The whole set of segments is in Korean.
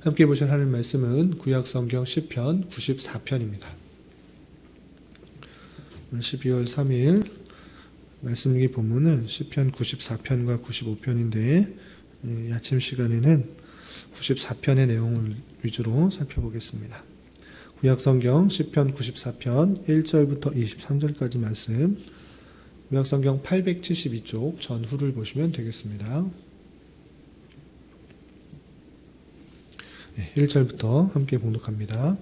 함께 보실 하나님 말씀은 구약성경 시편 94편입니다. 오늘 12월 3일 말씀기 본문은 시편 94편과 95편인데 아침 시간에는 94편의 내용을 위주로 살펴보겠습니다. 구약성경 시편 94편 1절부터 23절까지 말씀, 구약성경 872쪽 전후를 보시면 되겠습니다. 1절부터 함께 봉독합니다.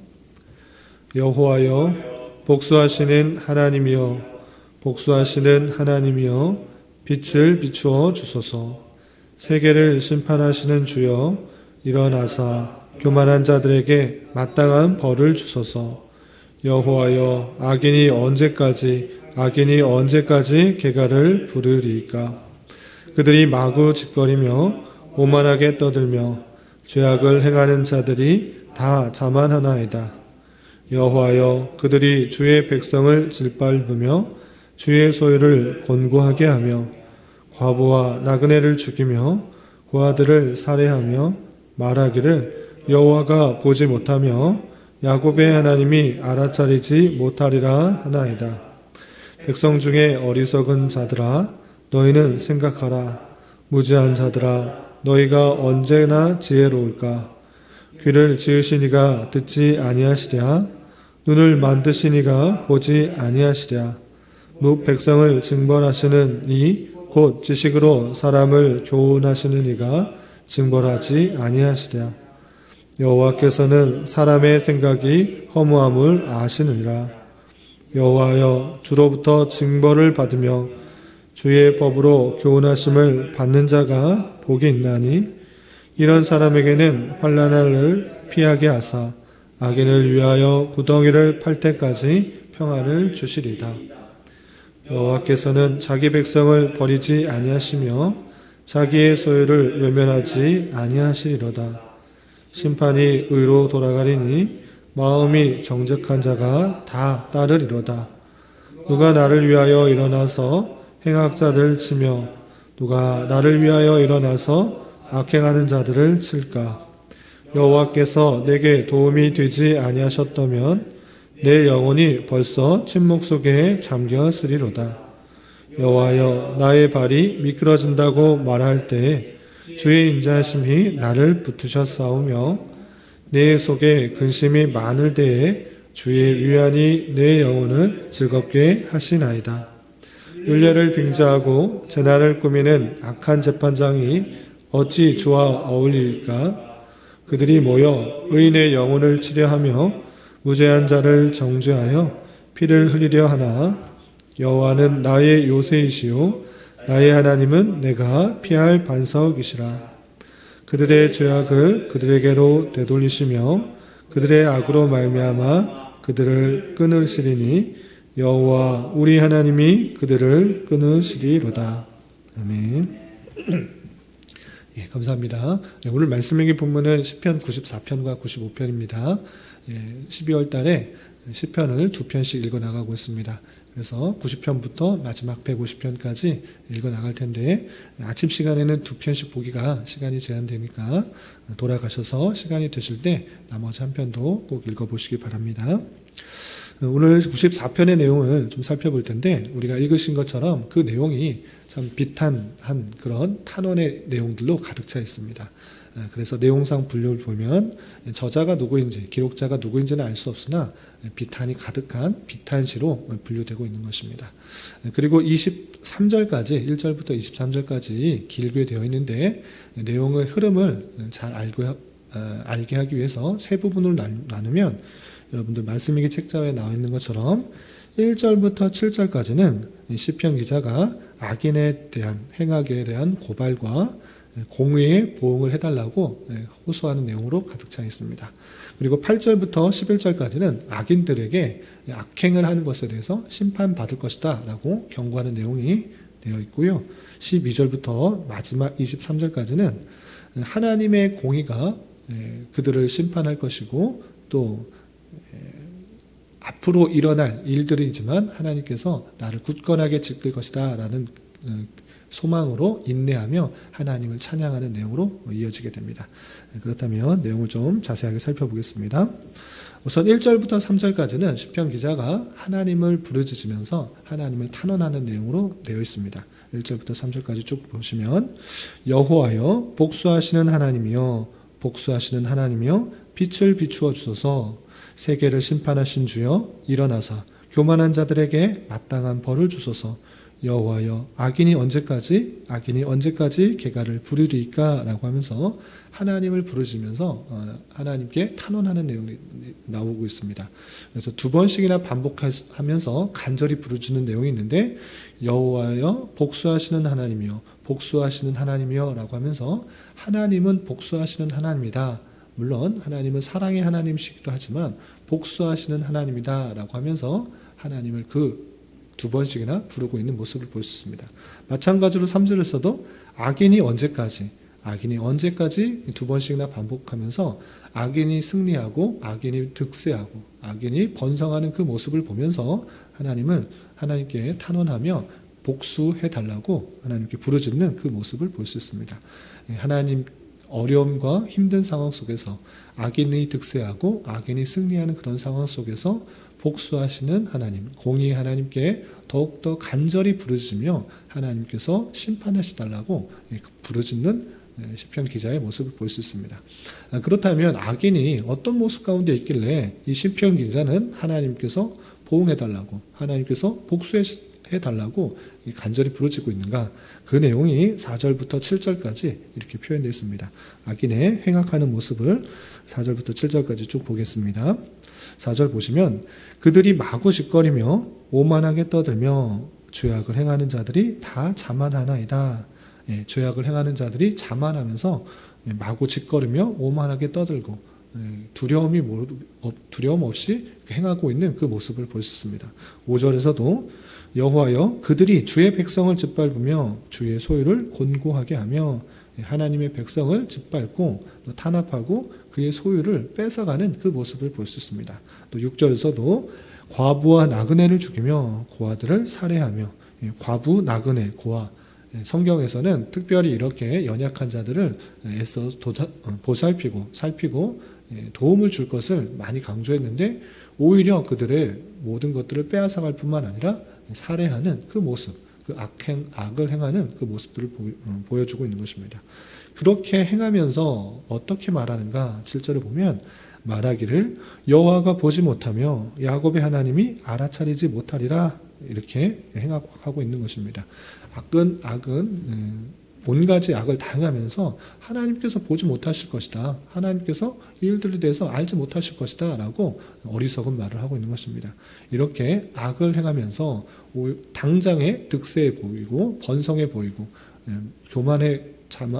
여호와여, 복수하시는 하나님이여, 복수하시는 하나님이여, 빛을 비추어 주소서. 세계를 심판하시는 주여, 일어나사 교만한 자들에게 마땅한 벌을 주소서. 여호와여, 악인이 언제까지 개가를 부르리이까? 그들이 마구 짓거리며 오만하게 떠들며 죄악을 행하는 자들이 다 자만하나이다. 여호와여, 그들이 주의 백성을 짓밟으며 주의 소유를 곤고하게 하며 과부와 나그네를 죽이며 고아들을 살해하며 말하기를 여호와가 보지 못하며 야곱의 하나님이 알아차리지 못하리라 하나이다. 백성 중에 어리석은 자들아, 너희는 생각하라. 무지한 자들아, 너희가 언제나 지혜로울까? 귀를 지으시니가 듣지 아니하시랴? 눈을 만드시니가 보지 아니하시랴? 백성을 징벌하시는 이 곧 지식으로 사람을 교훈하시는 이가 징벌하지 아니하시랴? 여호와께서는 사람의 생각이 허무함을 아시느니라. 여호와여, 주로부터 징벌을 받으며 주의 법으로 교훈하심을 받는 자가 복이 있나니, 이런 사람에게는 환난을 피하게 하사 악인을 위하여 구덩이를 팔 때까지 평화를 주시리다. 여호와께서는 자기 백성을 버리지 아니하시며 자기의 소유를 외면하지 아니하시리로다. 심판이 의로 돌아가리니 마음이 정직한 자가 다 따르리로다. 누가 나를 위하여 일어나서 행악자들을 치며 누가 나를 위하여 일어나서 악행하는 자들을 칠까? 여호와께서 내게 도움이 되지 아니하셨다면 내 영혼이 벌써 침묵 속에 잠겼으리로다. 여호와여, 나의 발이 미끄러진다고 말할 때에 주의 인자하심이 나를 붙으셨사오며 내 속에 근심이 많을 때에 주의 위안이 내 영혼을 즐겁게 하시나이다. 율례를 빙자하고 재난을 꾸미는 악한 재판장이 어찌 주와 어울리일까? 그들이 모여 의인의 영혼을 치려하며 무죄한 자를 정죄하여 피를 흘리려 하나, 여호와는 나의 요새이시요 나의 하나님은 내가 피할 반석이시라. 그들의 죄악을 그들에게로 되돌리시며 그들의 악으로 말미암아 그들을 끊으시리니 여호와 우리 하나님이 그들을 끊으시리로다. 아멘. 예, 감사합니다. 네, 오늘 말씀의 본문은 시편 94편과 95편입니다. 12월 달에 시편을 2편씩 읽어나가고 있습니다. 그래서 90편부터 마지막 150편까지 읽어나갈 텐데, 아침 시간에는 2편씩 보기가 시간이 제한되니까 돌아가셔서 시간이 되실 때 나머지 한 편도 꼭 읽어보시기 바랍니다. 오늘 94편의 내용을 좀 살펴볼 텐데, 우리가 읽으신 것처럼 그 내용이 참 비탄한 그런 탄원의 내용들로 가득 차 있습니다. 그래서 내용상 분류를 보면 저자가 누구인지, 기록자가 누구인지는 알 수 없으나 비탄이 가득한 비탄시로 분류되고 있는 것입니다. 그리고 23절까지, 1절부터 23절까지 길게 되어 있는데, 내용의 흐름을 잘 알게 하기 위해서 세 부분으로 나누면, 여러분들 말씀일기 책자에 나와 있는 것처럼 1절부터 7절까지는 시편 기자가 악인에 대한, 행악에 대한 고발과 공의의 보응을 해달라고 호소하는 내용으로 가득 차 있습니다. 그리고 8절부터 11절까지는 악인들에게 악행을 하는 것에 대해서 심판받을 것이다 라고 경고하는 내용이 되어 있고요. 12절부터 마지막 23절까지는 하나님의 공의가 그들을 심판할 것이고, 또 앞으로 일어날 일들이지만 하나님께서 나를 굳건하게 지킬 것이다 라는 소망으로 인내하며 하나님을 찬양하는 내용으로 이어지게 됩니다. 그렇다면 내용을 좀 자세하게 살펴보겠습니다. 우선 1절부터 3절까지는 시편 기자가 하나님을 부르짖으면서 하나님을 탄원하는 내용으로 되어 있습니다. 1절부터 3절까지 쭉 보시면 여호와여 복수하시는 하나님이여 복수하시는 하나님이여 빛을 비추어 주소서 세계를 심판하신 주여 일어나사 교만한 자들에게 마땅한 벌을 주소서 여호와여 악인이 언제까지 개가를 부르리까 라고 하면서 하나님을 부르짖으면서 하나님께 탄원하는 내용이 나오고 있습니다. 그래서 두 번씩이나 반복하면서 간절히 부르짖는 내용이 있는데 여호와여 복수하시는 하나님이여 복수하시는 하나님이여 라고 하면서 하나님은 복수하시는 하나님이다. 물론 하나님은 사랑의 하나님이시기도 하지만 복수하시는 하나님이다 라고 하면서 하나님을 두 번씩이나 부르고 있는 모습을 볼 수 있습니다. 마찬가지로 3절에서도 악인이 언제까지 두 번씩이나 반복하면서 악인이 승리하고 악인이 득세하고 악인이 번성하는 그 모습을 보면서 하나님께 탄원하며 복수해달라고 하나님께 부르짖는 그 모습을 볼 수 있습니다. 하나님 어려움과 힘든 상황 속에서 악인이 득세하고 악인이 승리하는 그런 상황 속에서 복수하시는 하나님, 공의의 하나님께 더욱더 간절히 부르짖으며 하나님께서 심판하시달라고 부르짖는 시편 기자의 모습을 볼 수 있습니다. 그렇다면 악인이 어떤 모습 가운데 있길래 이 시편 기자는 하나님께서 보응해달라고 하나님께서 복수해달라고 간절히 부르짖고 있는가? 그 내용이 4절부터 7절까지 이렇게 표현되어 있습니다. 악인의 행악하는 모습을 4절부터 7절까지 쭉 보겠습니다. 4절 보시면 그들이 마구 짓거리며 오만하게 떠들며 죄악을 행하는 자들이 다 자만하나이다. 죄악을 행하는 자들이 자만하면서 마구 짓거리며 오만하게 떠들고 두려움 없이 행하고 있는 그 모습을 볼 수 있습니다. 5절에서도 여호와여 그들이 주의 백성을 짓밟으며 주의 소유를 곤고하게 하며 하나님의 백성을 짓밟고 또 탄압하고 그의 소유를 뺏어가는 그 모습을 볼 수 있습니다. 또 6절에서도 과부와 나그네를 죽이며 고아들을 살해하며 과부, 나그네, 고아 성경에서는 특별히 이렇게 연약한 자들을 애써 보살피고 살피고 도움을 줄 것을 많이 강조했는데 오히려 그들의 모든 것들을 빼앗아갈 뿐만 아니라 살해하는 그 모습, 그 악을 행하는 그 모습들을 보여주고 있는 것입니다. 그렇게 행하면서 어떻게 말하는가? 7절을 보면 말하기를 여호와가 보지 못하며 야곱의 하나님이 알아차리지 못하리라 이렇게 행하고 있는 것입니다. 악은 온가지 악을 다 행하면서 하나님께서 보지 못하실 것이다. 하나님께서 이 일들에 대해서 알지 못하실 것이다 라고 어리석은 말을 하고 있는 것입니다. 이렇게 악을 행하면서 당장에 득세해 보이고 번성해 보이고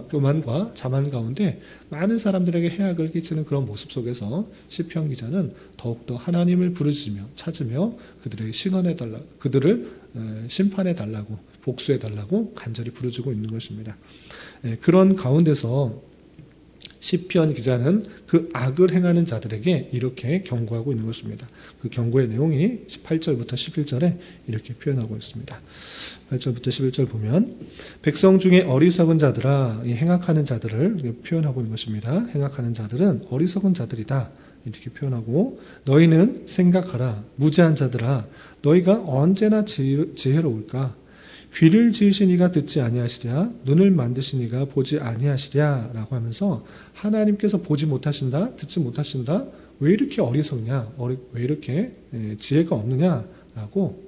교만과 자만 가운데 많은 사람들에게 해악을 끼치는 그런 모습 속에서 시편 기자는 더욱더 하나님을 부르짖으며 찾으며 그들을 심판해달라고 복수해달라고 간절히 부르짖고 있는 것입니다. 그런 가운데서 시편 기자는 그 악을 행하는 자들에게 이렇게 경고하고 있는 것입니다. 그 경고의 내용이 8절부터 11절에 이렇게 표현하고 있습니다. 8절부터 11절 보면 백성 중에 어리석은 자들아 이 행악하는 자들을 표현하고 있는 것입니다. 행악하는 자들은 어리석은 자들이다 이렇게 표현하고 너희는 생각하라 무지한 자들아 너희가 언제나 지혜로울까 귀를 지으신 이가 듣지 아니하시랴 눈을 만드신 이가 보지 아니하시랴 라고 하면서 하나님께서 보지 못하신다 듣지 못하신다 왜 이렇게 어리석냐 왜 이렇게 지혜가 없느냐 라고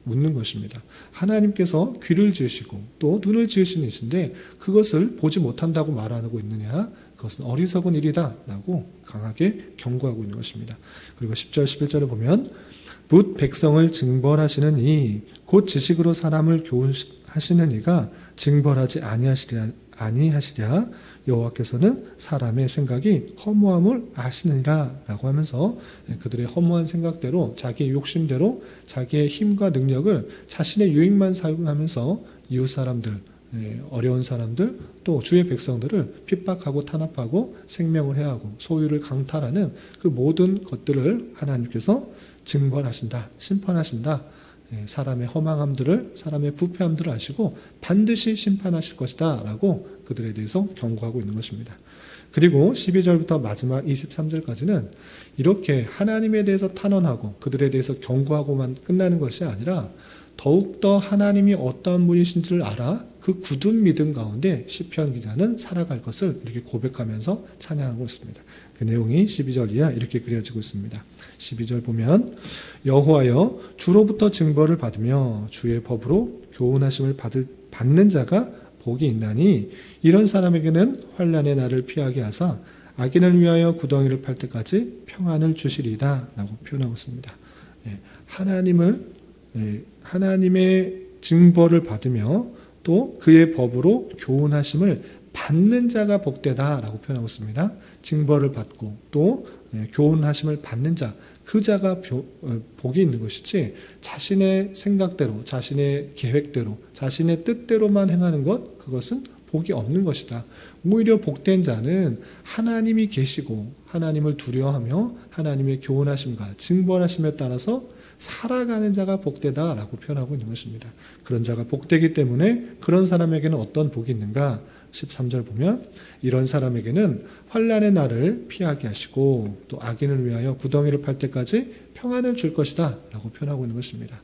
묻는 것입니다. 하나님께서 귀를 지으시고 또 눈을 지으신 이신데 그것을 보지 못한다고 말하고 있느냐 그것은 어리석은 일이다 라고 강하게 경고하고 있는 것입니다. 그리고 10절 11절을 보면 묻 백성을 징벌하시는 이 곧 지식으로 사람을 교훈하시는 이가 징벌하지 아니하시랴 여호와께서는 사람의 생각이 허무함을 아시느니라 라고 하면서 그들의 허무한 생각대로 자기의 욕심대로 자기의 힘과 능력을 자신의 유익만 사용하면서 이웃 사람들 어려운 사람들 또 주의 백성들을 핍박하고 탄압하고 생명을 해하고 소유를 강탈하는 그 모든 것들을 하나님께서 징벌하신다 심판하신다 사람의 허망함들을, 사람의 부패함들을 아시고 반드시 심판하실 것이다 라고 그들에 대해서 경고하고 있는 것입니다. 그리고 12절부터 마지막 23절까지는 이렇게 하나님에 대해서 탄원하고 그들에 대해서 경고하고만 끝나는 것이 아니라 더욱더 하나님이 어떠한 분이신지를 알아 그 굳은 믿음 가운데 시편 기자는 살아갈 것을 이렇게 고백하면서 찬양하고 있습니다. 그 내용이 12절 이하 이렇게 그려지고 있습니다. 12절 보면 여호와여 주로부터 징벌을 받으며 주의 법으로 교훈하심을 받는 자가 복이 있나니 이런 사람에게는 환난의 날을 피하게 하사 악인을 위하여 구덩이를 팔 때까지 평안을 주시리이다 라고 표현하고 있습니다. 하나님의 징벌을 받으며 또 그의 법으로 교훈하심을 받는 자가 복되다 라고 표현하고 있습니다. 징벌을 받고 또 교훈하심을 받는 자, 그 자가 복이 있는 것이지 자신의 생각대로, 자신의 계획대로, 자신의 뜻대로만 행하는 것, 그것은 복이 없는 것이다. 오히려 복된 자는 하나님이 계시고 하나님을 두려워하며 하나님의 교훈하심과 징벌하심에 따라서 살아가는 자가 복되다라고 표현하고 있는 것입니다. 그런 자가 복되기 때문에 그런 사람에게는 어떤 복이 있는가? 13절 보면 이런 사람에게는 환난의 날을 피하게 하시고 또 악인을 위하여 구덩이를 팔 때까지 평안을 줄 것이다 라고 표현하고 있는 것입니다.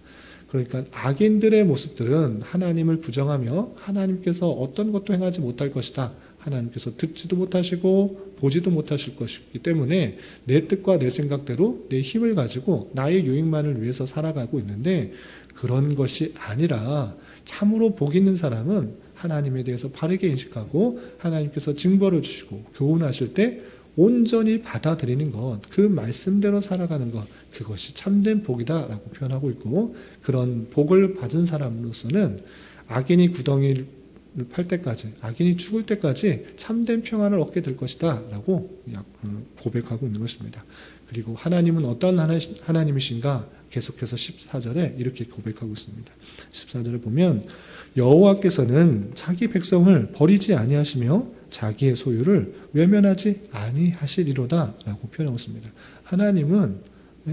그러니까 악인들의 모습들은 하나님을 부정하며 하나님께서 어떤 것도 행하지 못할 것이다. 하나님께서 듣지도 못하시고 보지도 못하실 것이기 때문에 내 뜻과 내 생각대로 내 힘을 가지고 나의 유익만을 위해서 살아가고 있는데 그런 것이 아니라 참으로 복 있는 사람은 하나님에 대해서 바르게 인식하고 하나님께서 징벌을 주시고 교훈하실 때 온전히 받아들이는 것, 그 말씀대로 살아가는 것, 그것이 참된 복이다라고 표현하고 있고 그런 복을 받은 사람으로서는 악인이 구덩이를 팔 때까지, 악인이 죽을 때까지 참된 평안을 얻게 될 것이다 라고 고백하고 있는 것입니다. 그리고 하나님은 어떤 하나님이신가? 계속해서 14절에 이렇게 고백하고 있습니다. 14절에 보면 여호와께서는 자기 백성을 버리지 아니하시며 자기의 소유를 외면하지 아니하시리로다 라고 표현하고 있습니다. 하나님은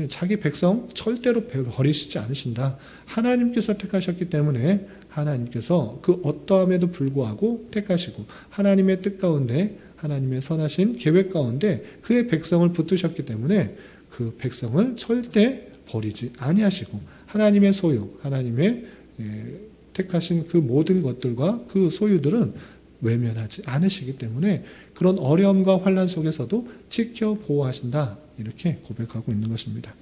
자기 백성 절대로 버리시지 않으신다. 하나님께서 택하셨기 때문에 하나님께서 그 어떠함에도 불구하고 택하시고 하나님의 뜻 가운데 하나님의 선하신 계획 가운데 그의 백성을 붙드셨기 때문에 그 백성을 절대 버리지 아니하시고 하나님의 소유, 하나님의 택하신 그 모든 것들과 그 소유들은 외면하지 않으시기 때문에 그런 어려움과 환난 속에서도 지켜 보호하신다. 이렇게 고백하고 있는 것입니다.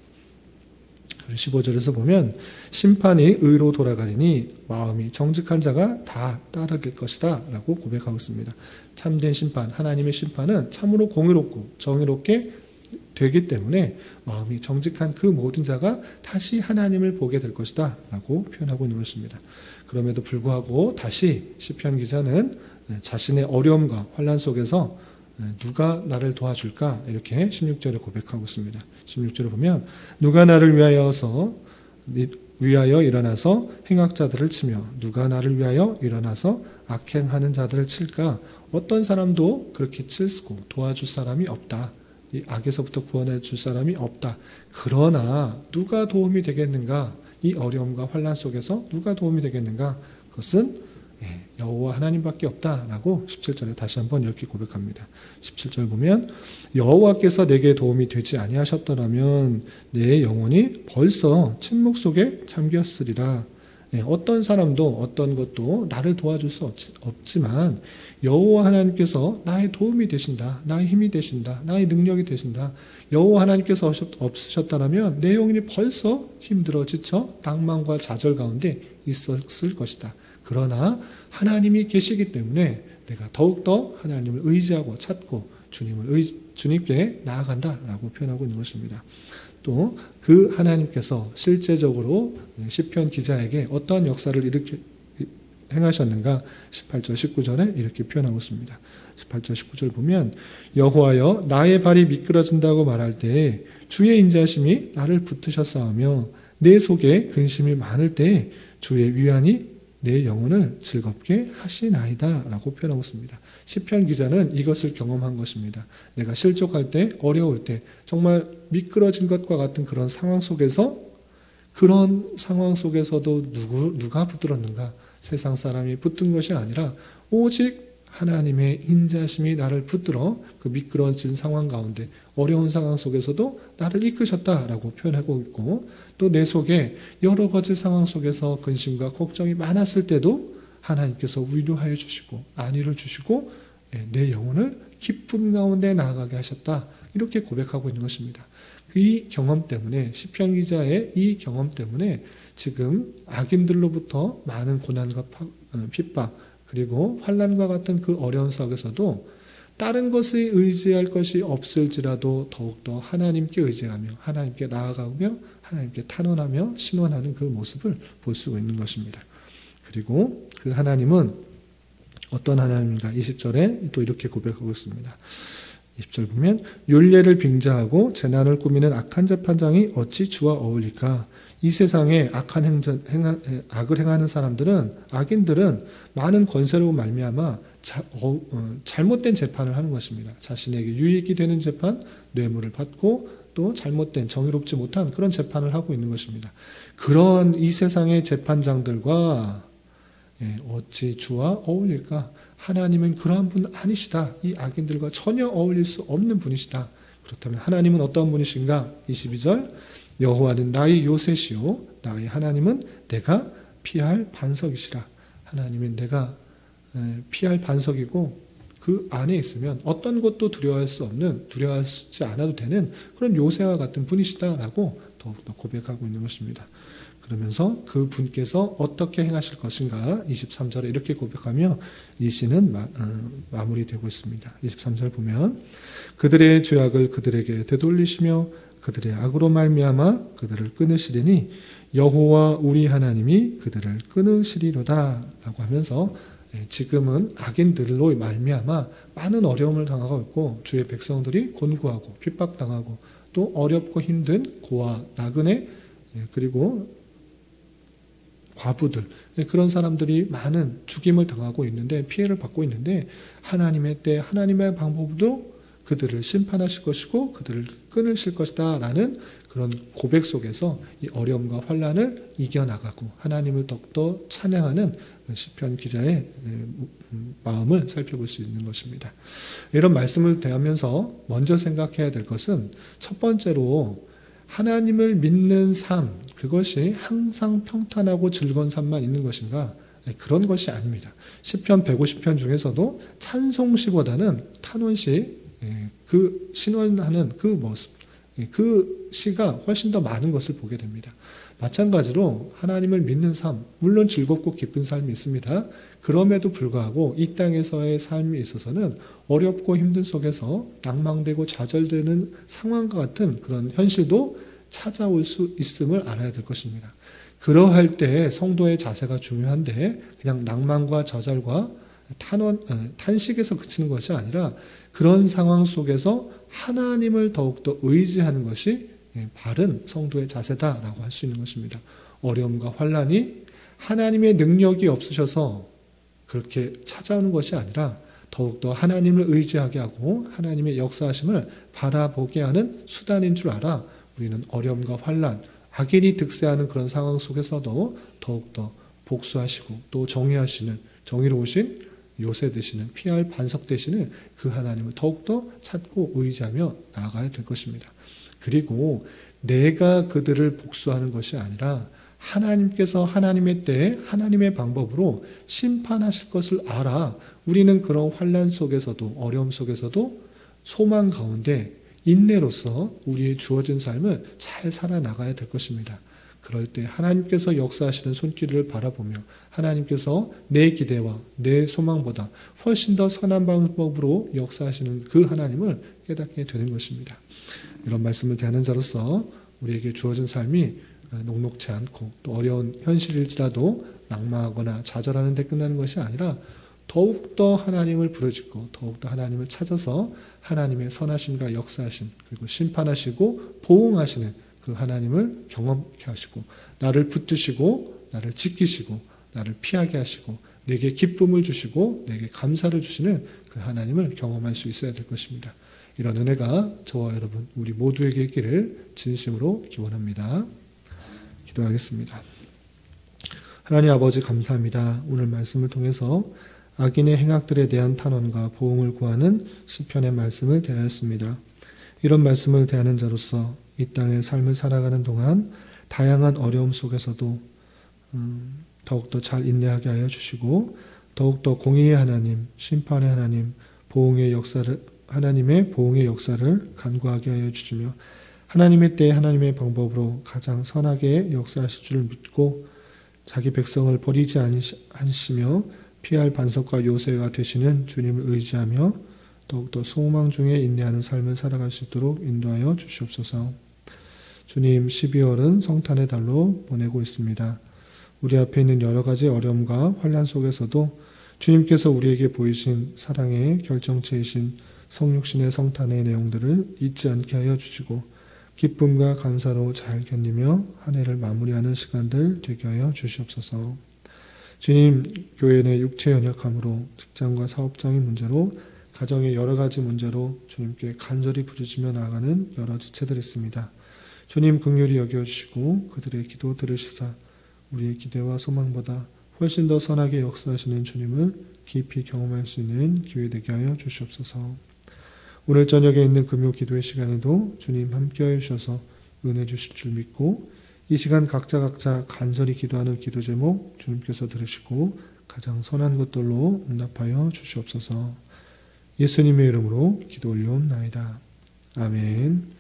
15절에서 보면 심판이 의로 돌아가리니 마음이 정직한 자가 다 따르길 것이다 라고 고백하고 있습니다. 참된 심판, 하나님의 심판은 참으로 공의롭고 정의롭게 되기 때문에 마음이 정직한 그 모든 자가 다시 하나님을 보게 될 것이다 라고 표현하고 있는 것입니다. 그럼에도 불구하고 다시 시편 기자는 자신의 어려움과 환난 속에서 누가 나를 도와줄까? 이렇게 16절에 고백하고 있습니다. 16절에 보면 누가 나를 위하여 일어나서 행악자들을 치며 누가 나를 위하여 일어나서 악행하는 자들을 칠까? 어떤 사람도 그렇게 치고 도와줄 사람이 없다. 이 악에서부터 구원해 줄 사람이 없다. 그러나 누가 도움이 되겠는가? 이 어려움과 환난 속에서 누가 도움이 되겠는가? 그것은 여호와 하나님밖에 없다라고 17절에 다시 한번 이렇게 고백합니다. 17절 보면 여호와께서 내게 도움이 되지 아니하셨더라면 내 영혼이 벌써 침묵 속에 잠겼으리라. 어떤 사람도 어떤 것도 나를 도와줄 수 없지만 여호와 하나님께서 나의 도움이 되신다. 나의 힘이 되신다. 나의 능력이 되신다. 여호와 하나님께서 없으셨다면 내 영혼이 벌써 힘들어 지쳐 낭만과 좌절 가운데 있었을 것이다. 그러나 하나님이 계시기 때문에 내가 더욱더 하나님을 의지하고 찾고 주님께 나아간다라고 표현하고 있는 것입니다. 또 그 하나님께서 실제적으로 시편 기자에게 어떠한 역사를 행하셨는가 18절 19절에 이렇게 표현하고 있습니다. 18절 19절 보면 여호와여 나의 발이 미끄러진다고 말할 때에 주의 인자심이 나를 붙으셨사오며 내 속에 근심이 많을 때에 주의 위안이 내 영혼을 즐겁게 하시나이다 라고 표현하고 있습니다. 시편 기자는 이것을 경험한 것입니다. 내가 실족할 때, 어려울 때, 정말 미끄러진 것과 같은 그런 상황 속에서 그런 상황 속에서도 누가 붙들었는가? 세상 사람이 붙든 것이 아니라 오직 하나님의 인자심이 나를 붙들어 그 미끄러진 상황 가운데 어려운 상황 속에서도 나를 이끄셨다라고 표현하고 있고, 또 내 속에 여러 가지 상황 속에서 근심과 걱정이 많았을 때도 하나님께서 위로하여 주시고 안위를 주시고 내 영혼을 기쁨 가운데 나아가게 하셨다, 이렇게 고백하고 있는 것입니다. 이 경험 때문에, 시편 기자의 이 경험 때문에 지금 악인들로부터 많은 고난과 핍박 그리고 환난과 같은 그 어려운 속에서도 다른 것에 의지할 것이 없을지라도 더욱더 하나님께 의지하며 하나님께 나아가며 하나님께 탄원하며 신원하는 그 모습을 볼 수 있는 것입니다. 그리고 그 하나님은 어떤 하나님인가? 20절에 또 이렇게 고백하고 있습니다. 20절 보면 율례를 빙자하고 재난을 꾸미는 악한 재판장이 어찌 주와 어울릴까? 이 세상에 악을 행하는 사람들은, 악인들은 많은 권세로 말미암아 잘못된 재판을 하는 것입니다. 자신에게 유익이 되는 재판, 뇌물을 받고 또 잘못된 정의롭지 못한 그런 재판을 하고 있는 것입니다. 그런 이 세상의 재판장들과 어찌 주와 어울릴까? 하나님은 그러한 분 아니시다. 이 악인들과 전혀 어울릴 수 없는 분이시다. 그렇다면 하나님은 어떤 분이신가? 22절 여호와는 나의 요새시요 나의 하나님은 내가 피할 반석이시라. 하나님은 내가 피할 반석이고 그 안에 있으면 어떤 것도 두려워하지 않아도 되는 그런 요새와 같은 분이시다라고 더욱더 고백하고 있는 것입니다. 그러면서 그 분께서 어떻게 행하실 것인가 23절에 이렇게 고백하며 이 시는 마무리되고 있습니다. 23절 보면 그들의 죄악을 그들에게 되돌리시며 그들의 악으로 말미암아 그들을 끊으시리니 여호와 우리 하나님이 그들을 끊으시리로다 라고 하면서 지금은 악인들로 말미암아 많은 어려움을 당하고 있고 주의 백성들이 곤고하고 핍박당하고 또 어렵고 힘든 고아, 나그네 그리고 과부들, 그런 사람들이 많은 죽임을 당하고 있는데 피해를 받고 있는데 하나님의 때 하나님의 방법으로 그들을 심판하실 것이고 그들을 끊으실 것이다 라는 그런 고백 속에서 이 어려움과 환난을 이겨나가고 하나님을 더욱더 찬양하는 시편 기자의 마음을 살펴볼 수 있는 것입니다. 이런 말씀을 대하면서 먼저 생각해야 될 것은 첫 번째로 하나님을 믿는 삶, 그것이 항상 평탄하고 즐거운 삶만 있는 것인가? 그런 것이 아닙니다. 시편 150편 중에서도 찬송시보다는 탄원시, 그 신원하는 그 모습, 그 시가 훨씬 더 많은 것을 보게 됩니다. 마찬가지로 하나님을 믿는 삶, 물론 즐겁고 기쁜 삶이 있습니다. 그럼에도 불구하고 이 땅에서의 삶에 있어서는 어렵고 힘든 속에서 낭망되고 좌절되는 상황과 같은 그런 현실도 찾아올 수 있음을 알아야 될 것입니다. 그러할 때 성도의 자세가 중요한데 그냥 낭만과 좌절과 탄식에서 그치는 것이 아니라 그런 상황 속에서 하나님을 더욱더 의지하는 것이 바른 성도의 자세다라고 할 수 있는 것입니다. 어려움과 환난이 하나님의 능력이 없으셔서 그렇게 찾아오는 것이 아니라 더욱더 하나님을 의지하게 하고 하나님의 역사하심을 바라보게 하는 수단인 줄 알아 우리는 어려움과 환난, 악인이 득세하는 그런 상황 속에서도 더욱더 복수하시고 또 정의하시는, 정의로우신 요새 되시는, 피할 반석 되시는 그 하나님을 더욱더 찾고 의지하며 나아가야 될 것입니다. 그리고 내가 그들을 복수하는 것이 아니라 하나님께서 하나님의 때에 하나님의 방법으로 심판하실 것을 알아 우리는 그런 환난 속에서도 어려움 속에서도 소망 가운데 인내로서 우리의 주어진 삶을 잘 살아나가야 될 것입니다. 그럴 때 하나님께서 역사하시는 손길을 바라보며 하나님께서 내 기대와 내 소망보다 훨씬 더 선한 방법으로 역사하시는 그 하나님을 깨닫게 되는 것입니다. 이런 말씀을 대하는 자로서 우리에게 주어진 삶이 녹록지 않고 또 어려운 현실일지라도 낭망하거나 좌절하는 데 끝나는 것이 아니라 더욱더 하나님을 부르짖고 더욱더 하나님을 찾아서 하나님의 선하심과 역사하심 그리고 심판하시고 보응하시는 그 하나님을 경험케 하시고 나를 붙드시고 나를 지키시고 나를 피하게 하시고 내게 기쁨을 주시고 내게 감사를 주시는 그 하나님을 경험할 수 있어야 될 것입니다. 이런 은혜가 저와 여러분 우리 모두에게 있기를 진심으로 기원합니다. 기도하겠습니다. 하나님 아버지 감사합니다. 오늘 말씀을 통해서 악인의 행악들에 대한 탄원과 보응을 구하는 시편의 말씀을 대하였습니다. 이런 말씀을 대하는 자로서 이 땅의 삶을 살아가는 동안 다양한 어려움 속에서도 더욱더 잘 인내하게 하여 주시고 더욱더 공의의 하나님, 심판의 하나님, 하나님의 보응의 역사를 간구하게 하여 주시며 하나님의 때에 하나님의 방법으로 가장 선하게 역사하실 줄 믿고 자기 백성을 버리지 않으시며 피할 반석과 요새가 되시는 주님을 의지하며 더욱더 소망 중에 인내하는 삶을 살아갈 수 있도록 인도하여 주시옵소서. 주님, 12월은 성탄의 달로 보내고 있습니다. 우리 앞에 있는 여러 가지 어려움과 환난 속에서도 주님께서 우리에게 보이신 사랑의 결정체이신 성육신의 성탄의 내용들을 잊지 않게 하여 주시고 기쁨과 감사로 잘 견디며 한 해를 마무리하는 시간들 되게 하여 주시옵소서. 주님, 교회 내 육체 연약함으로 직장과 사업장의 문제로 가정의 여러 가지 문제로 주님께 간절히 부르짖며 나아가는 여러 지체들이 있습니다. 주님 긍휼히 여겨주시고 그들의 기도 들으시사 우리의 기대와 소망보다 훨씬 더 선하게 역사하시는 주님을 깊이 경험할 수 있는 기회 되게 하여 주시옵소서. 오늘 저녁에 있는 금요 기도의 시간에도 주님 함께하여 주셔서 은혜 주실 줄 믿고 이 시간 각자 간절히 기도하는 기도 제목 주님께서 들으시고 가장 선한 것들로 응답하여 주시옵소서. 예수님의 이름으로 기도 올려옵나이다. 아멘.